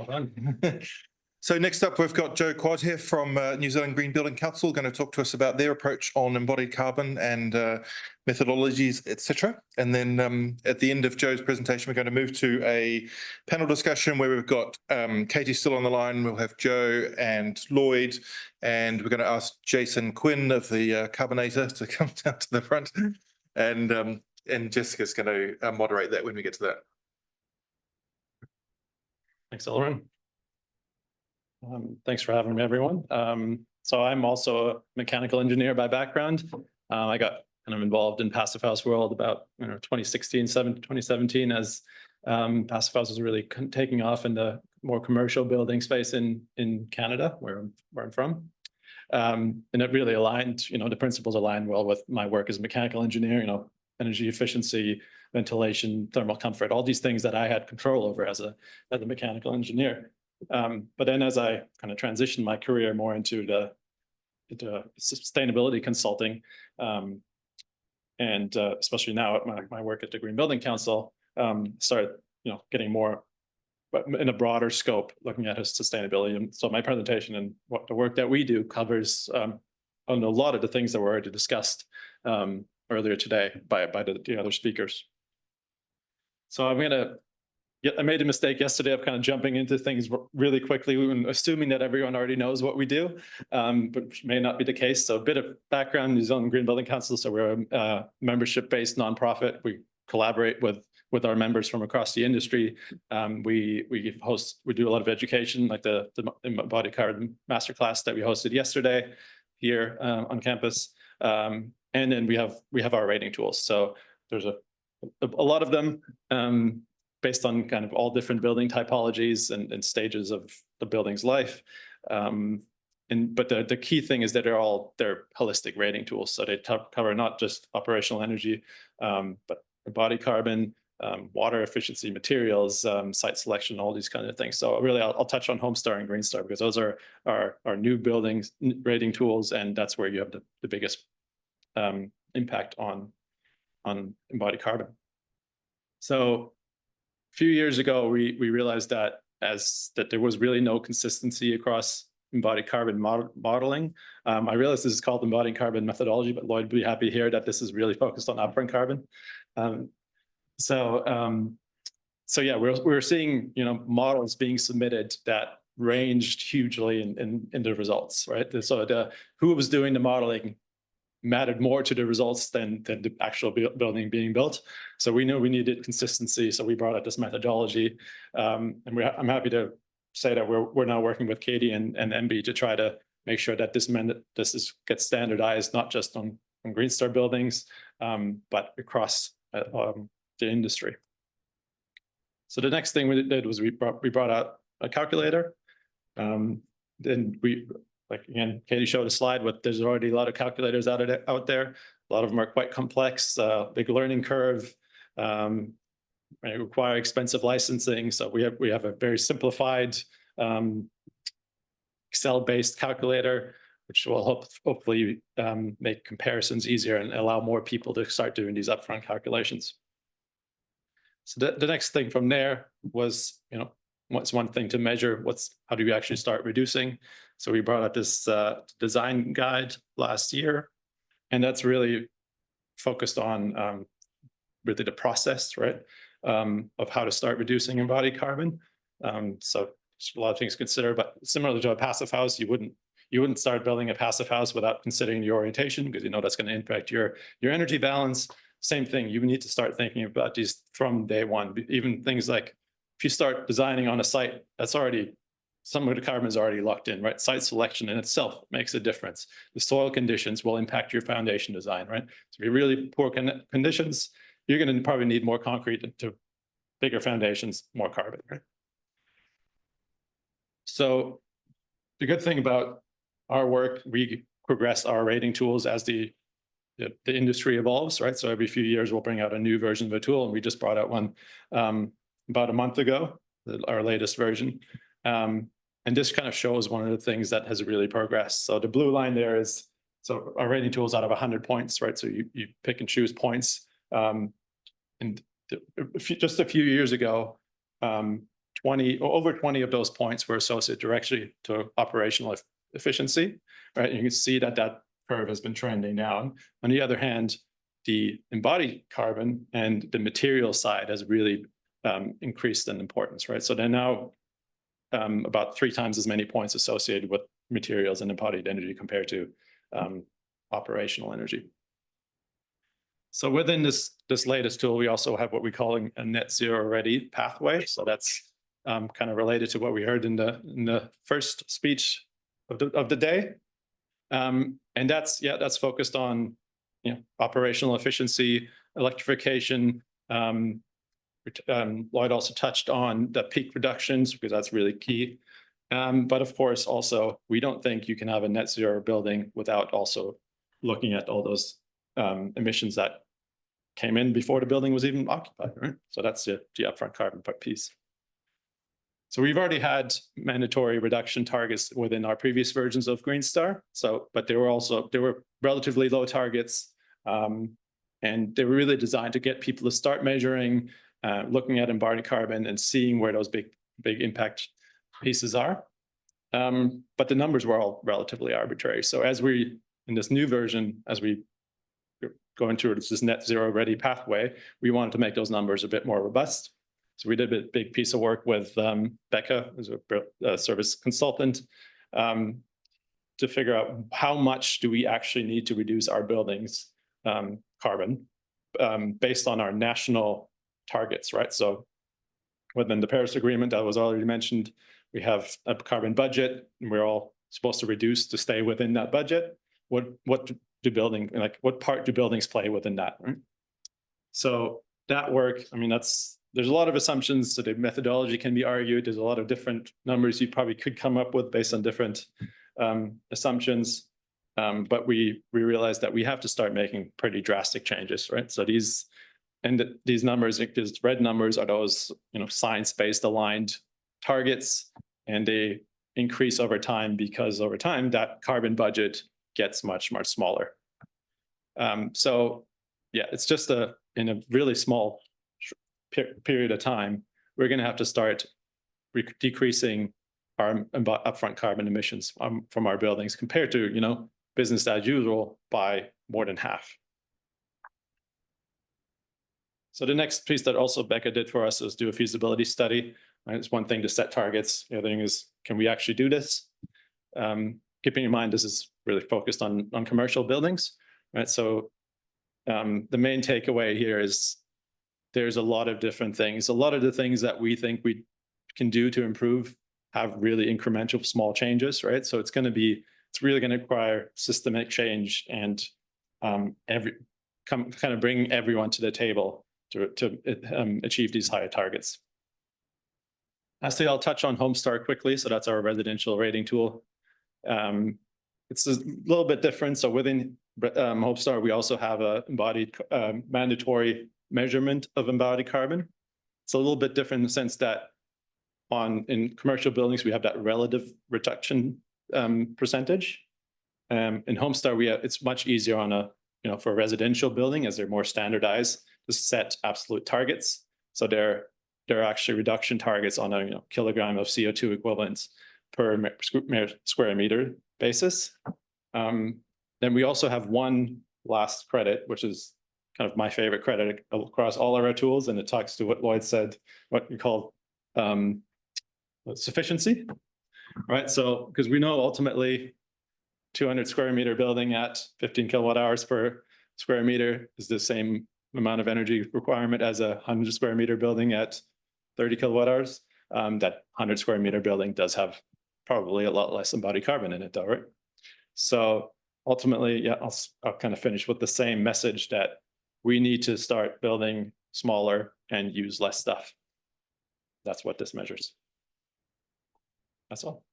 Well done. So next up, we've got Joe Quad here from New Zealand Green Building Council, going to talk to us about their approach on embodied carbon and methodologies, etc. And then at the end of Joe's presentation, we're going to move to a panel discussion where we've got Katie still on the line. We'll have Joe and Lloyd, and we're going to ask Jason Quinn of the Carbonator to come down to the front, and Jessica's going to moderate that when we get to that. Thanks, Elrin. Thanks for having me, everyone. So I'm also a mechanical engineer by background. I got kind of involved in Passive House world about 2017 as Passive House was really taking off in the more commercial building space in Canada, where I'm from. And it really aligned, the principles aligned well with my work as a mechanical engineer, energy efficiency, ventilation, thermal comfort, all these things that I had control over as a mechanical engineer. But then as I kind of transitioned my career more into the sustainability consulting, and especially now at my work at the Green Building Council, started getting more, but in a broader scope, looking at sustainability. And so my presentation and what the work that we do covers on a lot of the things that were already discussed earlier today by the other speakers. So I made a mistake yesterday of kind of jumping into things really quickly and assuming that everyone already knows what we do, but may not be the case. So a bit of background, New Zealand Green Building Council. So we're a membership-based nonprofit. We collaborate with our members from across the industry. We do a lot of education, like the Embodied Carbon masterclass that we hosted yesterday here on campus. And then we have our rating tools. So there's a lot of them. Based on kind of all different building typologies and stages of the building's life. But the key thing is that they're holistic rating tools. So they cover not just operational energy, but embodied carbon, water efficiency, materials, site selection, all these kinds of things. So really, I'll touch on Homestar and Greenstar because those are our new buildings rating tools, and that's where you have the biggest impact on embodied carbon. So a few years ago, we realized that there was really no consistency across embodied carbon modeling. I realize this is called embodied carbon methodology, but Lloyd would be happy to hear that this is really focused on upfront carbon. So yeah, we're seeing models being submitted that ranged hugely in the results, right? So who was doing the modeling mattered more to the results than the actual building being built. So we knew we needed consistency. So we brought out this methodology. And I'm happy to say that we're now working with Katie and MB to try to make sure that this gets standardized, not just on Greenstar buildings, but across the industry. So the next thing we did was we brought out a calculator. Then again, Katie showed a slide with there's already a lot of calculators out there. A lot of them are quite complex, big learning curve, require expensive licensing. So we have a very simplified Excel-based calculator, which will hopefully make comparisons easier and allow more people to start doing these upfront calculations. So the next thing from there was, what's one thing to measure? How do you actually start reducing? So we brought out this design guide last year, and that's really focused on really the process, right, of how to start reducing embodied carbon. So a lot of things to consider, but similar to a passive house, you wouldn't start building a passive house without considering the orientation, because that's going to impact your energy balance. Same thing, you need to start thinking about these from day one. Even things like if you start designing on a site that's already, some of the carbon is already locked in, right? Site selection in itself makes a difference. The soil conditions will impact your foundation design, right? So if you're really poor conditions, you're going to probably need more concrete to bigger foundations, more carbon, right? So the good thing about our work, we progress our rating tools as the industry evolves, right? So every few years we'll bring out a new version of a tool, and we just brought out one about a month ago, our latest version. And this kind of shows one of the things that has really progressed. So the blue line there is, so our rating tool is out of 100 points, right? So you pick and choose points. And just a few years ago, 20% 20 or over 20 of those points were associated directly to operational efficiency, right? And you can see that that curve has been trending down. On the other hand, the embodied carbon and the material side has really increased in importance, right? So they're now about 3 times as many points associated with materials and embodied energy compared to operational energy. So within this latest tool, we also have what we're calling a net zero ready pathway. So that's kind of related to what we heard in the first speech of the day. And that's focused on operational efficiency, electrification. Lloyd also touched on the peak reductions because that's really key. But of course, also, we don't think you can have a net zero building without also looking at all those emissions that came in before the building was even occupied, right? So that's the upfront carbon piece. So we've already had mandatory reduction targets within our previous versions of Green Star. But they were relatively low targets, and they were really designed to get people to start measuring, looking at embodied carbon and seeing where those big impact pieces are. But the numbers were all relatively arbitrary. So in this new version, as we going through this net zero ready pathway, we wanted to make those numbers a bit more robust. So we did a big piece of work with Becca, who's a service consultant, to figure out how much do we actually need to reduce our buildings' carbon based on our national targets, right? So within the Paris Agreement that was already mentioned, we have a carbon budget, and we're all supposed to reduce to stay within that budget. What part do buildings play within that, right? So that work, I mean, there's a lot of assumptions, so the methodology can be argued. There's a lot of different numbers you probably could come up with based on different assumptions. But we realized that we have to start making pretty drastic changes, right? So these numbers, these red numbers, are those science-based aligned targets, and they increase over time because over time that carbon budget gets much smaller. So yeah, it's just in a really small period of time, we're going to have to start decreasing our upfront carbon emissions from our buildings compared to business as usual by more than half. So the next piece that also Becca did for us is do a feasibility study. Right? It's one thing to set targets. The other thing is, can we actually do this? Keeping in mind, this is really focused on commercial buildings, right? So the main takeaway here is there's a lot of different things. A lot of the things that we think we can do to improve have really incremental small changes, right? So it's really going to require systemic change and kind of bring everyone to the table to achieve these higher targets. Lastly, I'll touch on Homestar quickly. So that's our residential rating tool. It's a little bit different. So within Homestar, we also have a mandatory measurement of embodied carbon. It's a little bit different in the sense that in commercial buildings, we have that relative reduction percentage. In Homestar, it's much easier for a residential building, as they're more standardized, to set absolute targets. So there are actually reduction targets on a kilogram of CO2 equivalents per square meter basis. Then we also have one last credit, which is kind of my favorite credit across all of our tools, and it talks to what Lloyd said, what we call sufficiency, right? So because we know ultimately 200 square meter building at 15 kilowatt hours per square meter is the same amount of energy requirement as a 100 square meter building at 30 kilowatt hours. That 100 square meter building does have probably a lot less embodied carbon in it though, right? So ultimately, yeah, I'll kind of finish with the same message that we need to start building smaller and use less stuff. That's what this measures. That's all.